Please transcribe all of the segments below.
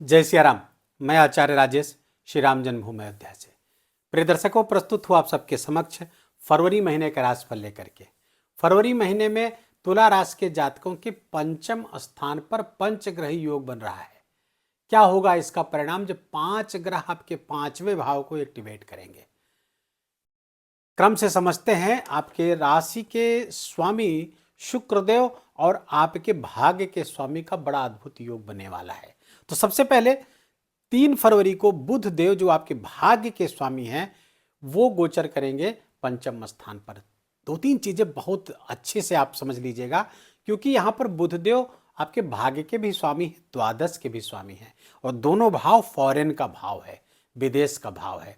जय सिया राम। मैं आचार्य राजेश श्री राम जन्मभूमि अयोध्या से प्रिय दर्शकों प्रस्तुत हुआ आप सबके समक्ष फरवरी महीने का राशिफल लेकर के। फरवरी महीने में तुला राशि के जातकों के पंचम स्थान पर पंचग्रह योग बन रहा है। क्या होगा इसका परिणाम जब पांच ग्रह आपके पांचवें भाव को एक्टिवेट करेंगे। क्रम से समझते हैं। आपके राशि के स्वामी शुक्रदेव और आपके भाग्य के स्वामी का बड़ा अद्भुत योग बनने वाला है। तो सबसे पहले 3 फरवरी को बुध देव जो आपके भाग्य के स्वामी हैं वो गोचर करेंगे पंचम स्थान पर। 2-3 चीजें बहुत अच्छे से आप समझ लीजिएगा, क्योंकि यहां पर बुध देव आपके भाग्य के भी स्वामी हैं, द्वादश के भी स्वामी हैं, और दोनों भाव फॉरेन का भाव है, विदेश का भाव है।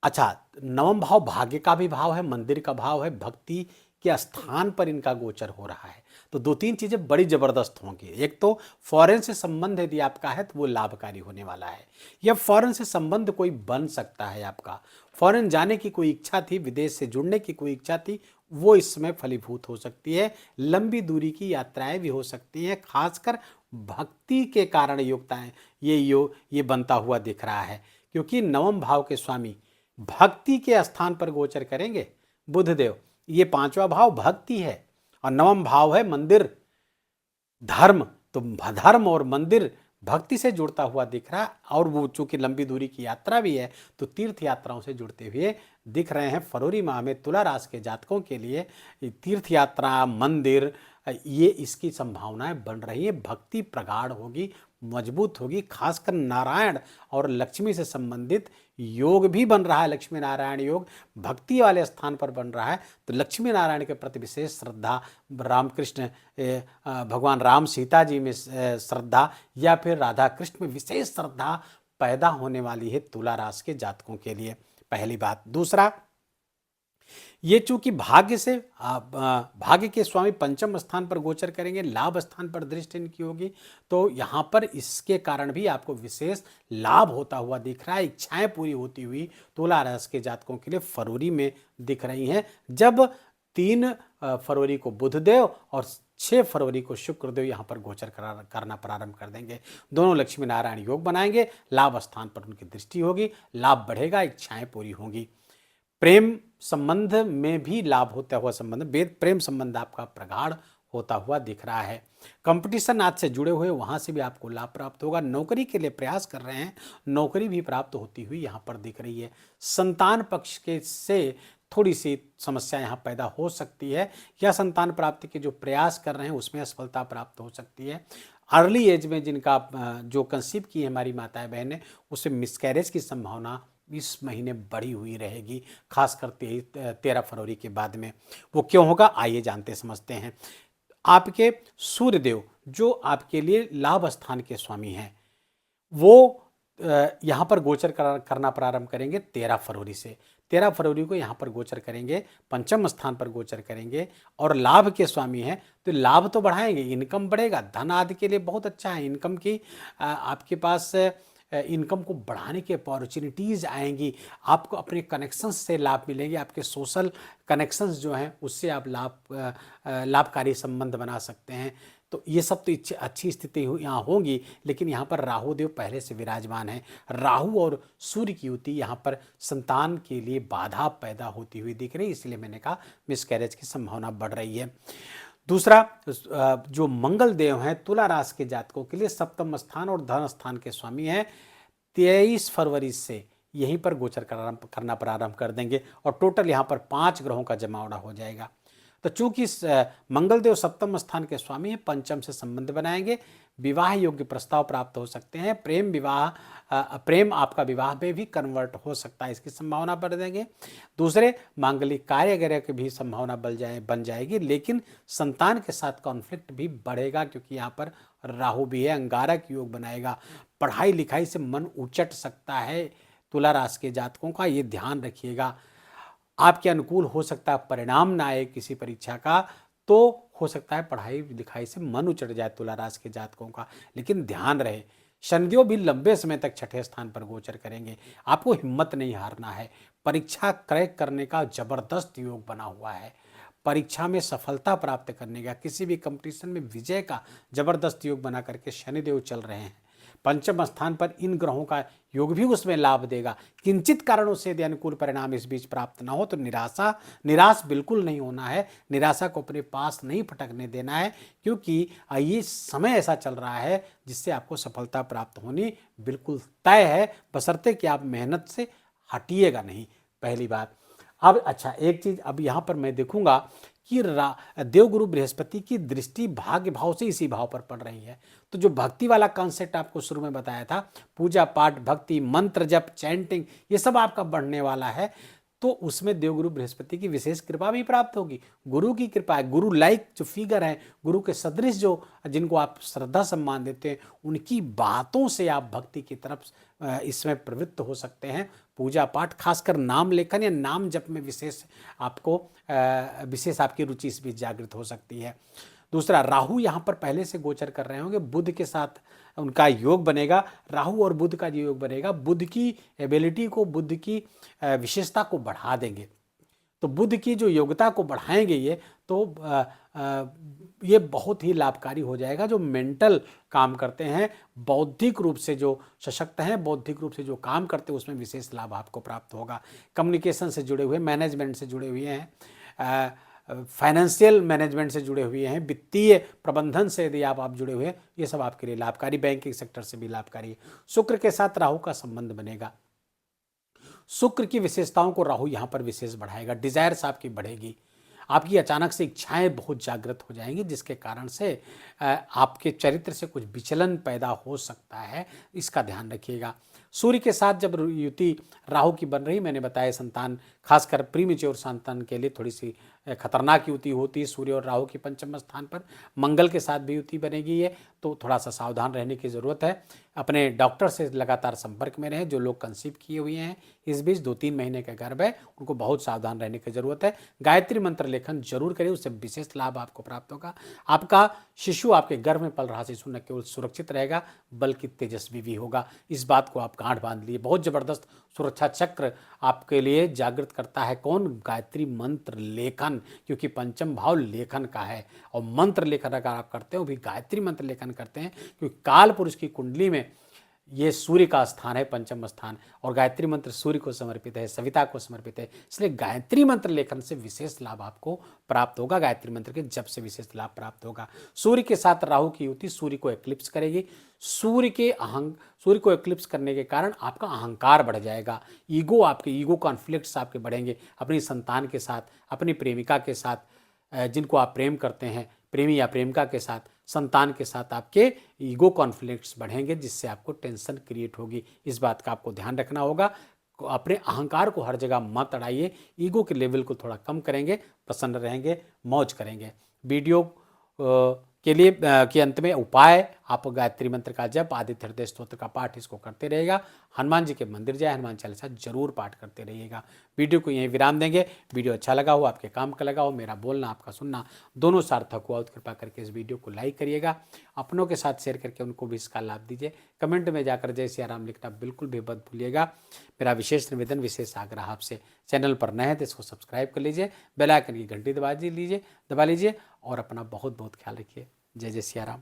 अच्छा, नवम भाव भाग्य का भी भाव है, मंदिर का भाव है, भक्ति के स्थान पर इनका गोचर हो रहा है। तो 2-3 चीजें बड़ी जबरदस्त होंगी। एक तो फॉरेन से संबंध यदि आपका है तो वो लाभकारी होने वाला है, या फॉरेन से संबंध कोई बन सकता है। आपका फॉरेन जाने की कोई इच्छा थी, विदेश से जुड़ने की कोई इच्छा थी, वो इस समय फलीभूत हो सकती है। लंबी दूरी की यात्राएं भी हो सकती हैं, खासकर भक्ति के कारण योगताएं ये बनता हुआ दिख रहा है, क्योंकि नवम भाव के स्वामी भक्ति के स्थान पर गोचर करेंगे बुधदेव। ये 5वां भाव भक्ति है और नवम भाव है मंदिर, धर्म। तो धर्म और मंदिर भक्ति से जुड़ता हुआ दिख रहा है, और वो चूंकि लंबी दूरी की यात्रा भी है तो तीर्थ यात्राओं से जुड़ते हुए दिख रहे हैं। फरवरी माह में तुला राशि के जातकों के लिए तीर्थ यात्रा, मंदिर, ये इसकी संभावनाएं बन रही है। भक्ति प्रगाढ़ होगी, मजबूत होगी, खासकर नारायण और लक्ष्मी से संबंधित योग भी बन रहा है। लक्ष्मी नारायण योग भक्ति वाले स्थान पर बन रहा है, तो लक्ष्मी नारायण के प्रति विशेष श्रद्धा, रामकृष्ण भगवान राम सीता जी में श्रद्धा, या फिर राधा कृष्ण में विशेष श्रद्धा पैदा होने वाली है तुला राशि के जातकों के लिए, पहली बात। दूसरा, ये चूंकि भाग्य के स्वामी पंचम स्थान पर गोचर करेंगे, लाभ स्थान पर दृष्टि इनकी होगी, तो यहाँ पर इसके कारण भी आपको विशेष लाभ होता हुआ दिख रहा है। इच्छाएं पूरी होती हुई तुला राशि के जातकों के लिए फरवरी में दिख रही हैं, जब 3 फरवरी को बुधदेव और 6 फरवरी को शुक्रदेव यहाँ पर गोचर करना प्रारंभ कर देंगे। दोनों लक्ष्मी नारायण योग बनाएंगे, लाभ स्थान पर उनकी दृष्टि होगी, लाभ बढ़ेगा, इच्छाएं पूरी होंगी। प्रेम संबंध में भी लाभ होता हुआ प्रेम संबंध आपका प्रगाढ़ होता हुआ दिख रहा है। कंपटीशन आज से जुड़े हुए वहां से भी आपको लाभ प्राप्त होगा। नौकरी के लिए प्रयास कर रहे हैं, नौकरी भी प्राप्त होती हुई यहाँ पर दिख रही है। संतान पक्ष के से थोड़ी सी समस्या यहाँ पैदा हो सकती है, या संतान प्राप्ति के जो प्रयास कर रहे हैं उसमें असफलता प्राप्त हो सकती है। अर्ली एज में जिनका जो कंसीव की है हमारी माताएं बहनें, उसे मिसकैरेज की संभावना इस महीने बढ़ी हुई रहेगी, खासकर 13 फरवरी के बाद में। वो क्यों होगा, आइए जानते समझते हैं। आपके सूर्यदेव जो आपके लिए लाभ स्थान के स्वामी हैं, वो यहाँ पर गोचर करना प्रारंभ करेंगे 13 फरवरी से। 13 फरवरी को यहाँ पर गोचर करेंगे, पंचम स्थान पर गोचर करेंगे, और लाभ के स्वामी हैं, तो लाभ तो बढ़ाएंगे, इनकम बढ़ेगा, धन आदि के लिए बहुत अच्छा है। इनकम की आपके पास इनकम को बढ़ाने की अपॉर्चुनिटीज़ आएंगी, आपको अपने कनेक्शंस से लाभ मिलेंगे, आपके सोशल कनेक्शंस जो हैं उससे आप लाभकारी संबंध बना सकते हैं। तो ये सब तो अच्छी स्थिति यहाँ होंगी, लेकिन यहाँ पर राहु देव पहले से विराजमान है। राहु और सूर्य की युति यहाँ पर संतान के लिए बाधा पैदा होती हुई दिख रही है, इसलिए मैंने कहा मिसकैरेज की संभावना बढ़ रही है। दूसरा, जो मंगल देव हैं तुला राशि के जातकों के लिए सप्तम स्थान और धन स्थान के स्वामी हैं, 23 फरवरी से यहीं पर गोचर करना प्रारंभ कर देंगे, और टोटल यहाँ पर 5 ग्रहों का जमावड़ा हो जाएगा। तो चूंकि मंगल देव सप्तम स्थान के स्वामी हैं, पंचम से संबंध बनाएंगे, विवाह योग्य प्रस्ताव प्राप्त हो सकते हैं, प्रेम आपका विवाह में भी कन्वर्ट हो सकता है, इसकी संभावना बढ़ देंगे। दूसरे, मांगलिक कार्य वगैरह की भी संभावना बन जाएगी, लेकिन संतान के साथ कॉन्फ्लिक्ट भी बढ़ेगा, क्योंकि यहाँ पर राहु भी है, अंगारक योग बनाएगा। पढ़ाई लिखाई से मन उचट सकता है तुला राशि के जातकों का, ये ध्यान रखिएगा। आपके अनुकूल हो सकता है परिणाम ना आए किसी परीक्षा का, तो हो सकता है पढ़ाई लिखाई से मन उचट जाए तुला राशि के जातकों का, लेकिन ध्यान रहे शनिदेव भी लंबे समय तक 6ठे स्थान पर गोचर करेंगे। आपको हिम्मत नहीं हारना है, परीक्षा क्रैक करने का जबरदस्त योग बना हुआ है, परीक्षा में सफलता प्राप्त करने का, किसी भी कंपटीशन में विजय का जबरदस्त योग बना करके शनिदेव चल रहे हैं। पंचम स्थान पर इन ग्रहों का योग भी उसमें लाभ देगा। किंचित कारणों से यदि अनुकूल परिणाम इस बीच प्राप्त ना हो तो निराश बिल्कुल नहीं होना है, निराशा को अपने पास नहीं फटकने देना है, क्योंकि ये समय ऐसा चल रहा है जिससे आपको सफलता प्राप्त होनी बिल्कुल तय है, बशर्ते कि आप मेहनत से हटिएगा नहीं, पहली बात। अब अच्छा एक चीज अब यहाँ पर मैं देखूंगा कि देवगुरु बृहस्पति की दृष्टि भाग्य भाव से इसी भाव पर पड़ रही है। तो जो भक्ति वाला कॉन्सेप्ट आपको शुरू में बताया था, पूजा पाठ, भक्ति, मंत्र जप, चैंटिंग, ये सब आपका बढ़ने वाला है, तो उसमें देवगुरु बृहस्पति की विशेष कृपा भी प्राप्त होगी। गुरु की कृपा है, गुरु लाइक जो फिगर है, गुरु के सदृश जो जिनको आप श्रद्धा सम्मान देते हैं, उनकी बातों से आप भक्ति की तरफ इसमें प्रवृत्त हो सकते हैं। पूजा पाठ, खासकर नाम लेखन या नाम जप में विशेष आपकी रुचि इस बीच जागृत हो सकती है। दूसरा, राहु यहाँ पर पहले से गोचर कर रहे होंगे, बुध के साथ उनका योग बनेगा। राहु और बुध का जो योग बनेगा, बुध की एबिलिटी को, बुध की विशेषता को बढ़ा देंगे। तो बुध की जो योग्यता को बढ़ाएंगे ये, तो ये बहुत ही लाभकारी हो जाएगा। जो मेंटल काम करते हैं, बौद्धिक रूप से जो सशक्त हैं, बौद्धिक रूप से जो काम करते हैं, उसमें विशेष लाभ आपको प्राप्त होगा। कम्युनिकेशन से जुड़े हुए, मैनेजमेंट से जुड़े हुए हैं, फाइनेंशियल मैनेजमेंट से जुड़े हुए हैं, वित्तीय प्रबंधन से यदि आप जुड़े हुए हैं, ये सब आपके लिए लाभकारी, बैंकिंग सेक्टर से भी लाभकारी है। शुक्र के साथ राहु का संबंध बनेगा। शुक्र की विशेषताओं को राहु यहाँ पर विशेष बढ़ाएगा। डिजायर्स आपकी बढ़ेगी, आपकी अचानक से इच्छाएं बहुत जागृत हो जाएंगी, जिसके कारण से आपके चरित्र से कुछ विचलन पैदा हो सकता है, इसका ध्यान रखिएगा। सूर्य के साथ जब युति राहु की बन रही, मैंने बताया संतान, खासकर प्रीमेच्योर संतान के लिए थोड़ी सी खतरनाक युति होती है। सूर्य और राहु की पंचम स्थान पर मंगल के साथ भी युति बनेगी ये, तो थोड़ा सा सावधान रहने की ज़रूरत है। अपने डॉक्टर से लगातार संपर्क में रहें। जो लोग कंसीव किए हुए हैं, इस बीच 2-3 महीने का गर्भ है, उनको बहुत सावधान रहने की ज़रूरत है। गायत्री मंत्र लेखन जरूर करें, उससे विशेष लाभ आपको प्राप्त होगा। आपका शिशु, आपके गर्भ में पल रहा शिशु न केवल सुरक्षित रहेगा बल्कि तेजस्वी भी होगा। इस बात को आप गांठ बांध लिए। बहुत जबरदस्त सुरक्षा चक्र आपके लिए जागृत करता है कौन? गायत्री मंत्र लेखन, क्योंकि पंचम भाव लेखन का है। और मंत्र लेखन अगर आप करते हो, भी गायत्री मंत्र लेखन करते हैं, क्योंकि काल पुरुष की कुंडली में ये सूर्य का स्थान है, पंचम स्थान, और गायत्री मंत्र सूर्य को समर्पित है, सविता को समर्पित है। इसलिए गायत्री मंत्र लेखन से विशेष लाभ आपको प्राप्त होगा। गायत्री मंत्र के जप से विशेष लाभ प्राप्त होगा। सूर्य के साथ राहु की युति सूर्य को एक्लिप्स करेगी। सूर्य को एक्लिप्स करने के कारण आपका अहंकार बढ़ जाएगा। ईगो कॉन्फ्लिक्ट्स आपके बढ़ेंगे, अपनी संतान के साथ, अपनी प्रेमिका के साथ, जिनको आप प्रेम करते हैं, प्रेमी या प्रेमिका के साथ, संतान के साथ आपके ईगो कॉन्फ्लिक्ट्स बढ़ेंगे, जिससे आपको टेंशन क्रिएट होगी। इस बात का आपको ध्यान रखना होगा। अपने अहंकार को हर जगह मत अड़ाइए, ईगो के लेवल को थोड़ा कम करेंगे, प्रसन्न रहेंगे, मौज करेंगे। वीडियो के लिए के अंत में उपाय, आप गायत्री मंत्र का जप, आदित्य हृदय स्तोत्र का पाठ इसको करते रहेगा। हनुमान जी के मंदिर जाए, हनुमान चालीसा जरूर पाठ करते रहिएगा। वीडियो को यहीं विराम देंगे। वीडियो अच्छा लगा हो, आपके काम का लगा हो, मेरा बोलना आपका सुनना दोनों सार्थक हुआ, तो कृपा करके इस वीडियो को लाइक करिएगा, अपनों के साथ शेयर करके उनको भी इसका लाभ दीजिए। कमेंट में जाकर जय सिया राम लिखना बिल्कुल भी मत भूलिएगा। मेरा विशेष निवेदन, विशेष आग्रह आपसे, चैनल पर नए हैं तो इसको सब्सक्राइब कर लीजिए, बेल आइकन की घंटी दबा लीजिए और अपना बहुत बहुत ख्याल रखिए। जय जय सिया राम।